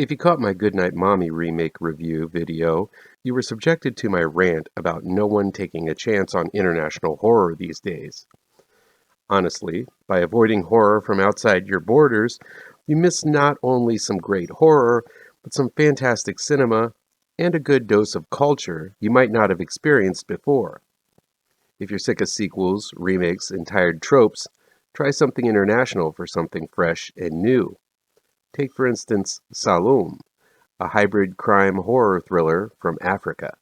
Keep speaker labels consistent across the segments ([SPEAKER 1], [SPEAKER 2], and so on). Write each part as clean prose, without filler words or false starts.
[SPEAKER 1] If you caught my Goodnight Mommy remake review video, you were subjected to my rant about no one taking a chance on international horror these days. Honestly, by avoiding horror from outside your borders, you miss not only some great horror, but some fantastic cinema and a good dose of culture you might not have experienced before. If you're sick of sequels, remakes, and tired tropes, try something international for something fresh and new. Take, for instance, SALOUM, a hybrid crime horror thriller from Africa.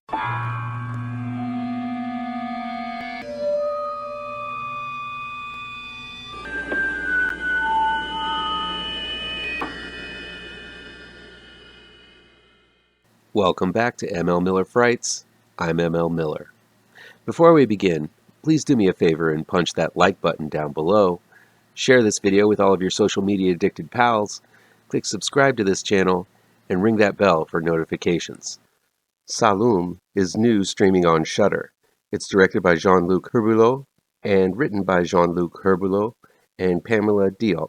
[SPEAKER 1] Welcome back to ML Miller Frights. I'm ML Miller. Before we begin, please do me a favor and punch that like button down below. Share this video with all of your social media addicted pals. Click subscribe to this channel and ring that bell for notifications. SALOUM is new streaming on Shudder. It's directed by Jean-Luc Herbulot and written by Jean-Luc Herbulot and Pamela Diop.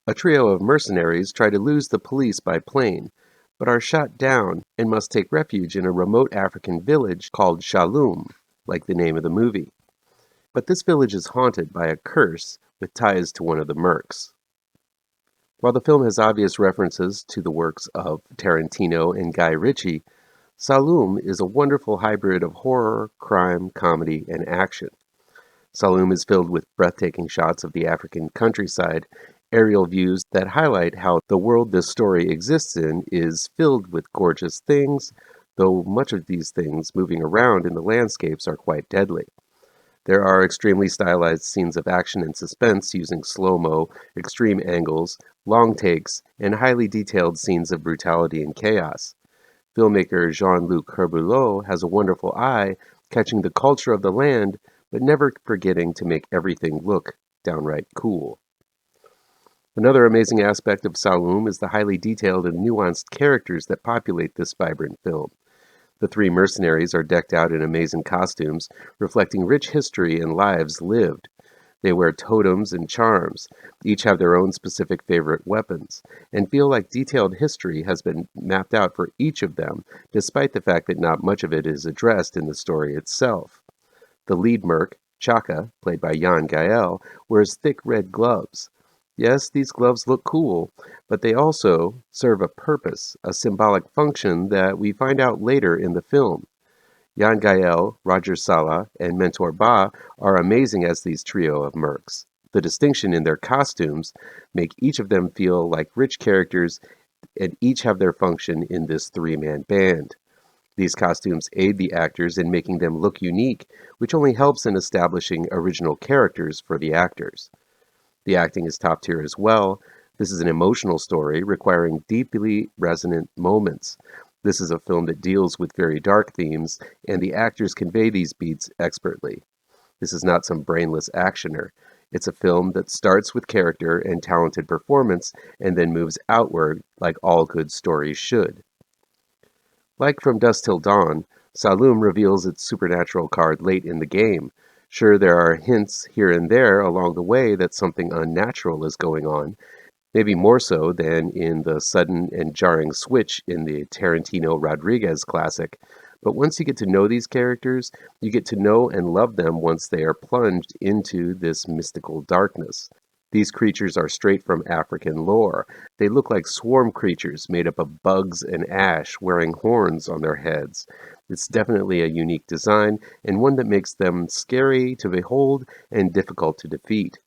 [SPEAKER 1] A trio of mercenaries try to lose the police by plane, but are shot down and must take refuge in a remote African village called SALOUM, like the name of the movie. But this village is haunted by a curse with ties to one of the mercs. While the film has obvious references to the works of Tarantino and Guy Ritchie, SALOUM is a wonderful hybrid of horror, crime, comedy, and action. SALOUM is filled with breathtaking shots of the African countryside, aerial views that highlight how the world this story exists in is filled with gorgeous things, though much of these things moving around in the landscapes are quite deadly. There are extremely stylized scenes of action and suspense using slow-mo, extreme angles, long takes, and highly detailed scenes of brutality and chaos. Filmmaker Jean-Luc Herbulot has a wonderful eye, catching the culture of the land, but never forgetting to make everything look downright cool. Another amazing aspect of SALOUM is the highly detailed and nuanced characters that populate this vibrant film. The three mercenaries are decked out in amazing costumes, reflecting rich history and lives lived. They wear totems and charms, each have their own specific favorite weapons, and feel like detailed history has been mapped out for each of them, despite the fact that not much of it is addressed in the story itself. The lead merc, Chaka, played by Jan Gael, wears thick red gloves. Yes, these gloves look cool, but they also serve a purpose, a symbolic function that we find out later in the film. Jan Gael, Roger Sala, and Mentor Ba are amazing as these trio of mercs. The distinction in their costumes make each of them feel like rich characters and each have their function in this three-man band. These costumes aid the actors in making them look unique, which only helps in establishing original characters for the actors. The acting is top tier as well. This is an emotional story requiring deeply resonant moments. This is a film that deals with very dark themes, and the actors convey these beats expertly. This is not some brainless actioner. It's a film that starts with character and talented performance and then moves outward like all good stories should. Like From Dusk Till Dawn, SALOUM reveals its supernatural card late in the game. Sure, there are hints here and there along the way that something unnatural is going on, maybe more so than in the sudden and jarring switch in the Tarantino-Rodriguez classic. But once you get to know these characters, you get to know and love them once they are plunged into this mystical darkness. These creatures are straight from African lore. They look like swarm creatures made up of bugs and ash wearing horns on their heads. It's definitely a unique design and one that makes them scary to behold and difficult to defeat.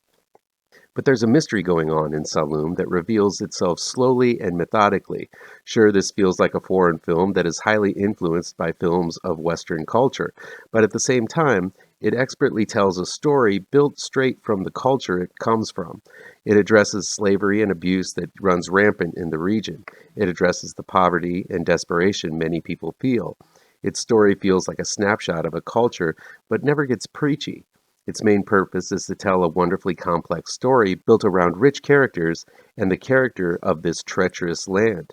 [SPEAKER 1] But there's a mystery going on in SALOUM that reveals itself slowly and methodically. Sure, this feels like a foreign film that is highly influenced by films of Western culture, but at the same time, it expertly tells a story built straight from the culture it comes from. It addresses slavery and abuse that runs rampant in the region. It addresses the poverty and desperation many people feel. Its story feels like a snapshot of a culture, but never gets preachy. Its main purpose is to tell a wonderfully complex story built around rich characters and the character of this treacherous land.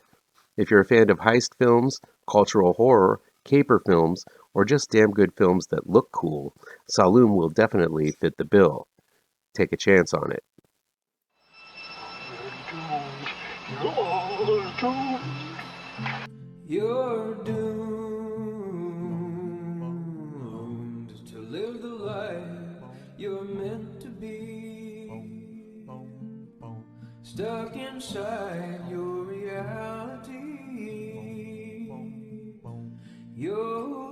[SPEAKER 1] If you're a fan of heist films, cultural horror, caper films, or just damn good films that look cool, SALOUM will definitely fit the bill. Take a chance on it.
[SPEAKER 2] You're doomed to live the life you're meant to be, stuck inside your reality. You're